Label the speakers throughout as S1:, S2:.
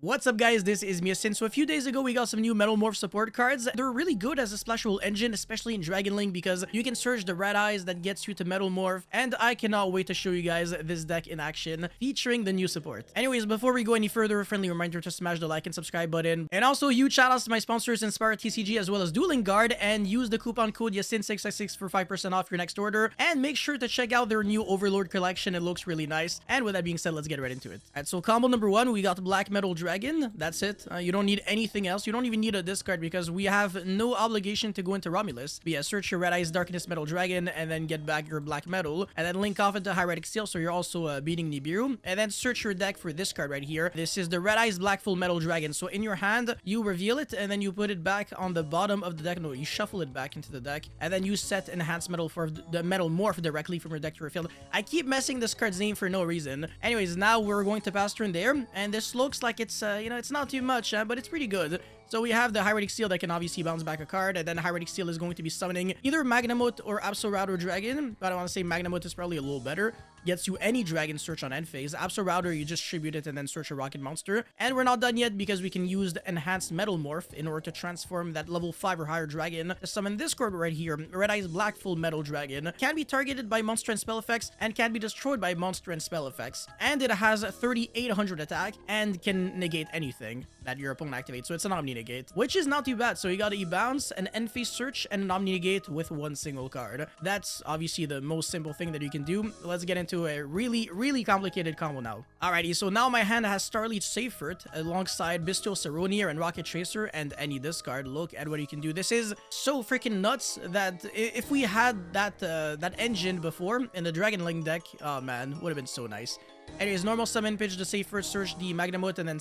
S1: What's up guys, this is Miasin. So a few days ago we got some new Metal Morph support cards. They're really good as a splashable engine, especially in Dragonlink, because you can search the red eyes that gets you to Metal Morph, and I cannot wait to show you guys this deck in action featuring the new support. Anyways, before we go any further, a friendly reminder to smash the like and subscribe button, and also huge shout outs to my sponsors Inspire TCG as well as Dueling Guard, and use the coupon code Yasin666 for 5% off your next order, and make sure to check out their new Overlord collection. It looks really nice. And with that being said, let's get right into it. Alright, so combo number 1, we got Black Metal Dragon. That's it. You don't need anything else. You don't even need a discard because we have no obligation to go into Romulus. But yeah, search your Red Eyes Darkness Metal Dragon and then get back your Black Metal and then link off into Hieratic Seal, so you're also beating Nibiru. And then search your deck for this card right here. This is the Red Eyes Black Full Metal Dragon. So in your hand, you reveal it and then you put it back on the bottom of the deck. No, you shuffle it back into the deck and then you set Enhanced Metal for the Metal Morph directly from your deck to your field. I keep messing this card's name for no reason. Anyways, now we're going to pass turn there, and this looks like it's it's not too much, but it's pretty good. So we have the Hieratic Seal that can obviously bounce back a card, and then Hieratic Seal is going to be summoning either Magnamote or Absol Dragon, but I want to say Magnamote is probably a little better. Gets you any dragon search on end phase. Absol you just tribute it and then search a rocket monster. And we're not done yet because we can use the Enhanced Metal Morph in order to transform that level 5 or higher dragon to summon this card right here, Red Eyes Black Full Metal Dragon. Can be targeted by monster and spell effects and can be destroyed by monster and spell effects. And it has 3800 attack and can negate anything that your opponent activates. So it's an Omni Negate, which is not too bad. So you got a bounce, an end phase search, and an Omni Negate with one single card. That's obviously the most simple thing that you can do. Let's get into a really complicated combo now. Alrighty, so now my hand has Starleech Seifert alongside Bestial Saronier and Rocket Tracer and any discard. Look at what you can do. This is so freaking nuts that if we had that that engine before in the Dragonlink deck, oh man, would have been so nice. Anyways, normal summon, pitch the Seifert, search the Magnamote, and then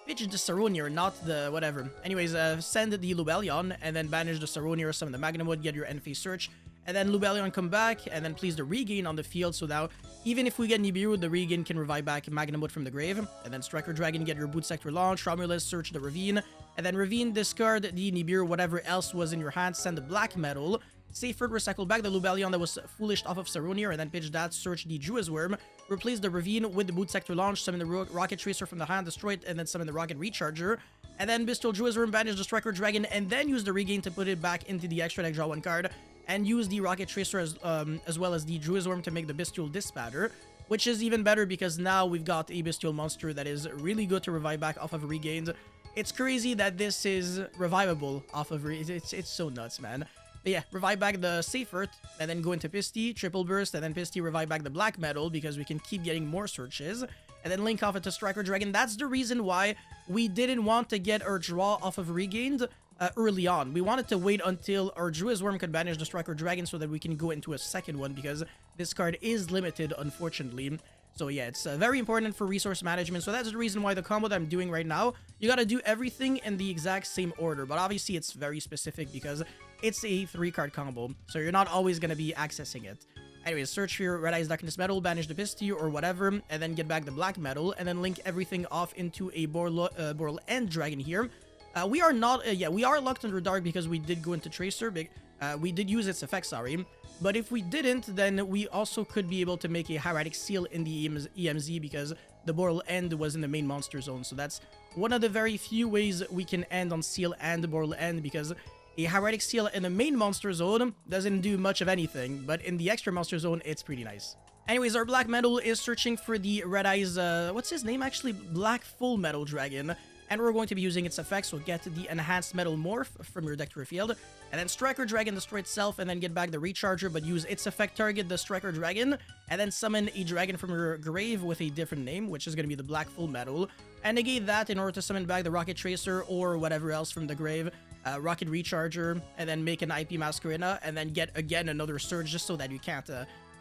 S1: pitch the Saronier, not the whatever. Anyways, send the Lubellion and then banish the Saronier, summon the Magnamote, get your end phase search. And then Lubellion come back, and then place the Regain on the field, so now, even if we get Nibiru, the Regain can revive back Magnamote from the grave. And then Striker Dragon, get your Boot Sector launch, Romulus, search the Ravine, and then Ravine, discard the Nibiru, whatever else was in your hand, send the Black Metal, Seifert, recycle back the Lubellion that was foolished off of Saronier, and then pitch that, search the Druid's Worm, replace the Ravine with the Boot Sector launch, summon the Rocket Tracer from the hand, destroy it, and then summon the Rocket Recharger. And then Bestial Druid's Worm, banish the Striker Dragon, and then use the Regain to put it back into the extra deck, draw one card. And use the Rocket Tracer as well as the Druid's Worm to make the Bestial Dispatter, which is even better because now we've got a Bestial monster that is really good to revive back off of Regained. It's crazy that this is revivable off of it's so nuts, man. But yeah, revive back the Seifert, and then go into Pisty, Triple Burst, and then Pisty revive back the Black Metal because we can keep getting more searches. And then link off into Striker Dragon. That's the reason why we didn't want to get our draw off of Regained early on. We wanted to wait until our Druid's Worm could banish the Striker Dragon so that we can go into a second one, because this card is limited, unfortunately. So yeah, it's very important for resource management. So that's the reason why the combo that I'm doing right now, you gotta do everything in the exact same order. But obviously it's very specific because it's a 3-card combo, so you're not always gonna be accessing it. Anyways, search for your Red Eyes Darkness Metal, banish the Pisty or whatever, and then get back the Black Metal, and then link everything off into a Boral End Dragon here. We are not, we are locked under Dark because we did go into Tracer, we did use its effect, sorry. But if we didn't, then we also could be able to make a Hieratic Seal in the EMZ because the Boral End was in the main monster zone. So that's one of the very few ways we can end on Seal and Boral End, because a Hieratic Seal in the main monster zone doesn't do much of anything, but in the extra monster zone, it's pretty nice. Anyways, our Black Metal is searching for the Red Eyes, what's his name actually? Black Full Metal Dragon. And we're going to be using its effects, so get the Enhanced Metal Morph from your deck to your field, and then Striker Dragon destroy itself, and then get back the Recharger, but use its effect, target the Striker Dragon, and then summon a dragon from your grave with a different name, which is going to be the Black Full Metal, and negate that in order to summon back the Rocket Tracer or whatever else from the grave, Rocket Recharger, and then make an IP Masquerena, and then get again another Surge just so that you can't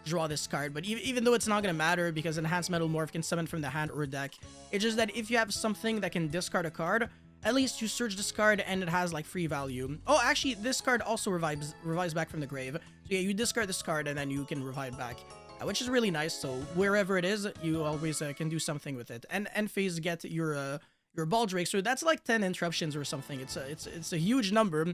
S1: draw this card. But even though it's not gonna matter because Enhanced Metal Morph can summon from the hand or deck, it's just that if you have something that can discard a card, at least you search this card and it has like free value. Oh, actually this card also revives back from the grave. So yeah, you discard this card and then you can revive back, which is really nice. So wherever it is, you always can do something with it. And end phase get your Baldrake. So that's like 10 interruptions or something. It's a huge number.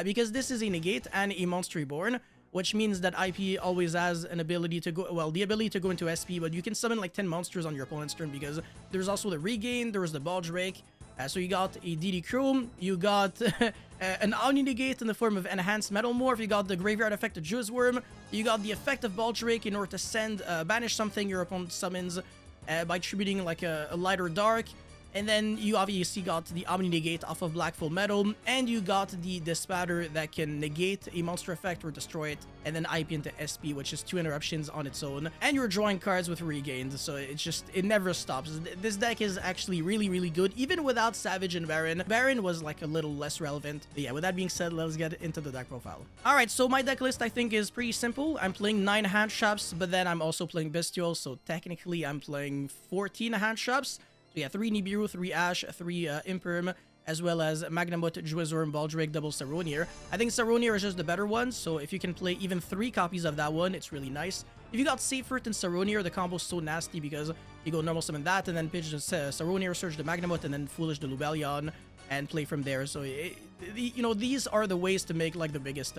S1: Because this is a negate and a Monster Reborn, which means that IP always has an ability to go, well, the ability to go into SP, but you can summon like 10 monsters on your opponent's turn because there's also the regain, there's the ball drake. So you got a DD Chrome, you got an Omni Negate in the form of Enhanced Metal Morph, you got the Graveyard Effect of Juice Worm, you got the effect of Ball Drake in order to send, banish something your opponent summons by tributing like a light or dark. And then you obviously got the Omni Negate off of Black Full Metal, and you got the Dispatter that can negate a monster effect or destroy it, and then IP into SP, which is 2 interruptions on its own. And you're drawing cards with regained, so it never stops. This deck is actually really, really good, even without Savage and Baron. Baron was like a little less relevant. But yeah, with that being said, let's get into the deck profile. Alright, so my deck list I think is pretty simple. I'm playing 9 hand shops, but then I'm also playing Bestial, so technically I'm playing 14 hand shops. So yeah, 3 Nibiru, 3 Ash, 3 Imperm, as well as Magnamut, Juizorm, Baldrake, double Saronir. I think Saronir is just the better one, so if you can play even 3 copies of that one, it's really nice. If you got Seifert and Saronir, the combo's so nasty because you go normal summon that, and then pitch the Saronir, search the Magnamut, and then Foolish the Lubellion, and play from there. So, you know, these are the ways to make, like, the biggest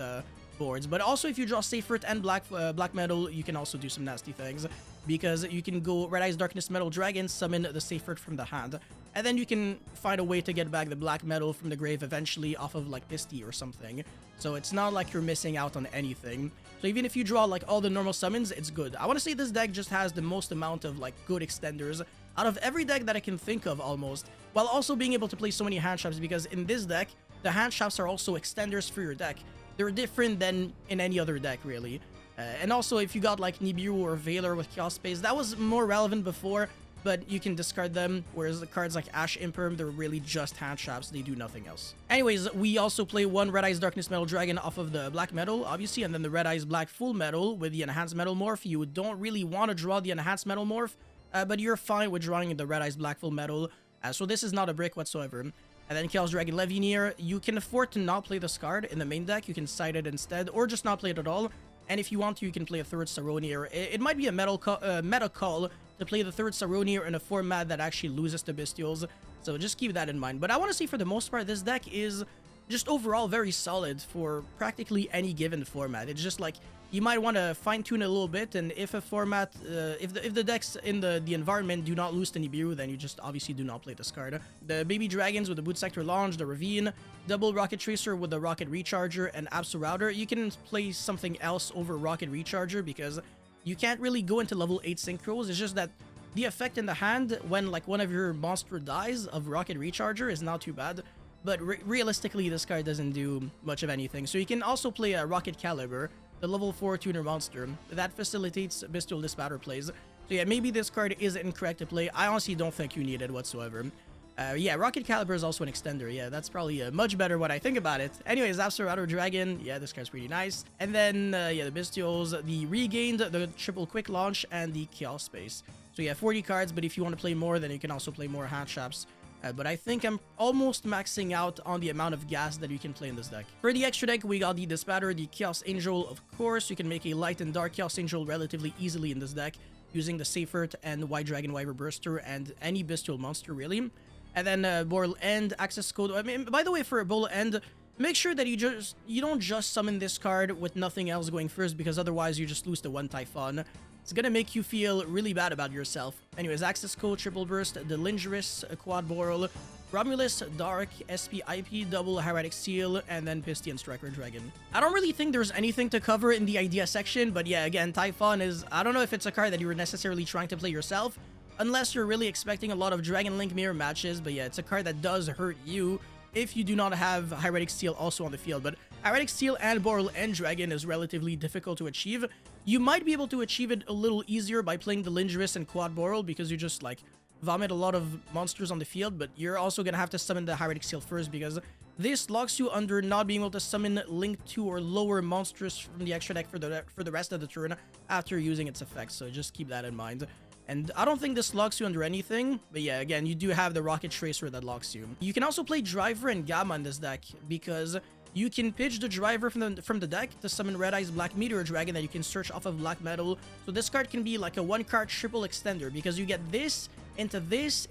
S1: boards. But also, if you draw Seifert and Black Metal, you can also do some nasty things, because you can go Red Eyes Darkness Metal Dragon, summon the Seifert from the hand, and then you can find a way to get back the Black Metal from the grave eventually off of like Pisty or something. So it's not like you're missing out on anything. So even if you draw like all the normal summons, it's good. I want to say this deck just has the most amount of like good extenders out of every deck that I can think of almost, while also being able to play so many hand shops, because in this deck, the hand shops are also extenders for your deck. They're different than in any other deck, really. And also, if you got like Nibiru or Veiler with Chaos Space, that was more relevant before, but you can discard them, whereas the cards like Ash Imperm, they're really just hand shops, they do nothing else. Anyways, we also play 1 Red Eyes Darkness Metal Dragon off of the Black Metal, obviously, and then the Red Eyes Black Full Metal with the Enhanced Metal Morph. You don't really want to draw the Enhanced Metal Morph, but you're fine with drawing the Red Eyes Black Full Metal, so this is not a brick whatsoever. And then Chaos Dragon Levineer, you can afford to not play this card in the main deck, you can side it instead, or just not play it at all. And if you want to, you can play a 3rd Saronir. It might be a meta call to play the 3rd Saronir in a format that actually loses to Bestials, so just keep that in mind. But I want to say for the most part, this deck is just overall very solid for practically any given format. It's just like, you might want to fine-tune it a little bit, and if a format, if the decks in the environment do not lose to Nibiru, then you just obviously do not play this card. The Baby Dragons with the Boot Sector Launch, the Ravine, double Rocket Tracer with the Rocket Recharger, and Absol Router. You can play something else over Rocket Recharger because you can't really go into level 8 Synchros. It's just that the effect in the hand when like one of your monster dies of Rocket Recharger is not too bad. But realistically, this card doesn't do much of anything. So you can also play a Rocket Caliber, the level 4 tuner monster that facilitates Bestial Dispatter plays. So yeah, maybe this card is incorrect to play. I honestly don't think you need it whatsoever. Yeah, Rocket Caliber is also an extender. Yeah, that's probably much better when I think about it. Anyways, Absol Router Dragon. Yeah, this card's pretty nice. And then, yeah, the Bestials, the Regained, the Triple Quick Launch, and the Chaos Space. So yeah, 40 cards, but if you want to play more, then you can also play more hand shops. But I think I'm almost maxing out on the amount of gas that you can play in this deck. For the extra deck, we got the Dispatter, the Chaos Angel, of course. You can make a light and dark Chaos Angel relatively easily in this deck, using the Seifert and White Dragon Wyver Burster and any Bestial monster, really. And then Boral End, Access Code. I mean, by the way, for a Boral End, make sure that you don't just summon this card with nothing else going first, because otherwise you just lose to 1 Typhon. It's gonna make you feel really bad about yourself. Anyways, Access Code, Triple Burst, the Lingerus, Quad Boral, Romulus, Dark, SP, IP, double Hieratic Seal, and then Pisty and Striker Dragon. I don't really think there's anything to cover in the idea section, but yeah, again, Typhon is, I don't know if it's a card that you were necessarily trying to play yourself, unless you're really expecting a lot of Dragonlink mirror matches, but yeah, it's a card that does hurt you if you do not have Hieratic Seal also on the field. But Hieratic Seal and Boral End Dragon is relatively difficult to achieve. You might be able to achieve it a little easier by playing the Lingerus and Quad Boral, because you just like vomit a lot of monsters on the field, but you're also gonna have to summon the Hieratic Seal first, because this locks you under not being able to summon Link 2 or lower monsters from the extra deck for the rest of the turn after using its effects, so just keep that in mind. And I don't think this locks you under anything, but yeah, again, you do have the Rocket Tracer that locks you. You can also play Driver and Gamma in this deck, because you can pitch the Driver from the deck to summon Red Eyes Black Meteor Dragon that you can search off of Black Metal. So this card can be like a 1-card triple extender, because you get this, into this,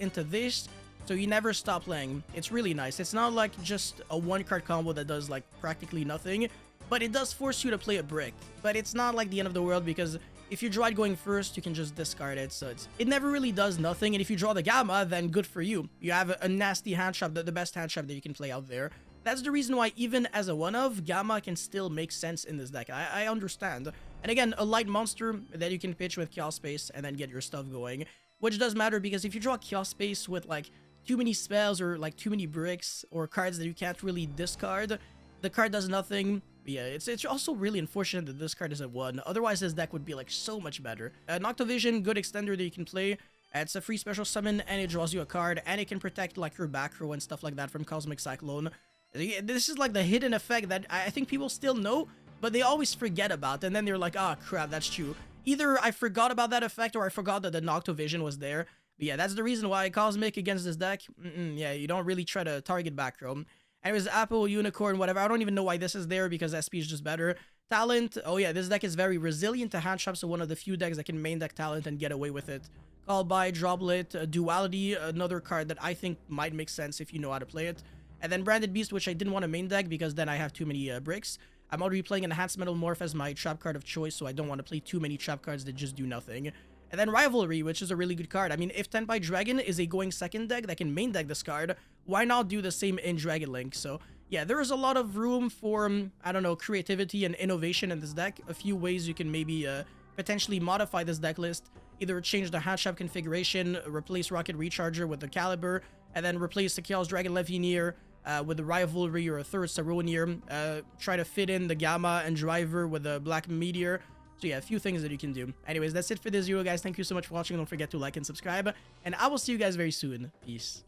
S1: so you never stop playing. It's really nice. It's not like just a 1-card combo that does like practically nothing. but it does force you to play a brick. But it's not like the end of the world, because if you draw it going first, you can just discard it, so it never really does nothing. And if you draw the Gamma, then good for you. You have a nasty hand trap, the best hand trap that you can play out there. That's the reason why even as a one-of, Gamma can still make sense in this deck. I understand. And again, a light monster that you can pitch with Chaos Space and then get your stuff going, which does matter, because if you draw Chaos Space with like too many spells or like too many bricks or cards that you can't really discard, the card does nothing. Yeah, it's also really unfortunate that this card is a 1. Otherwise, this deck would be like so much better. Noctovision, good extender that you can play. It's a free special summon, and it draws you a card, and it can protect like your back row and stuff like that from Cosmic Cyclone. This is like the hidden effect that I think people still know, but they always forget about, and then they're like, ah, crap, that's true. Either I forgot about that effect, or I forgot that the Noctovision was there. But yeah, that's the reason why Cosmic against this deck, yeah, you don't really try to target back row. Anyways, Apple, Unicorn, whatever. I don't even know why this is there, because SP is just better. Talent. Oh yeah, this deck is very resilient to hand traps, so one of the few decks that can main deck Talent and get away with it. Call by, Droplet, Duality, another card that I think might make sense if you know how to play it. And then Branded Beast, which I didn't want to main deck because then I have too many bricks. I'm already playing Enhanced Metal Morph as my trap card of choice, so I don't want to play too many trap cards that just do nothing. And then Rivalry, which is a really good card. I mean, if Tenpai Dragon is a going second deck that can main deck this card, why not do the same in Dragonlink? So yeah, there is a lot of room for, I don't know, creativity and innovation in this deck. A few ways you can maybe potentially modify this deck list. Either change the hand trap configuration, replace Rocket Recharger with the Caliber, and then replace the Chaos Dragon Levineer with the Rivalry or a third Saronier. Try to fit in the Gamma and Driver with the Black Meteor. So yeah, a few things that you can do. Anyways, that's it for this video, guys. Thank you so much for watching. Don't forget to like and subscribe, and I will see you guys very soon. Peace.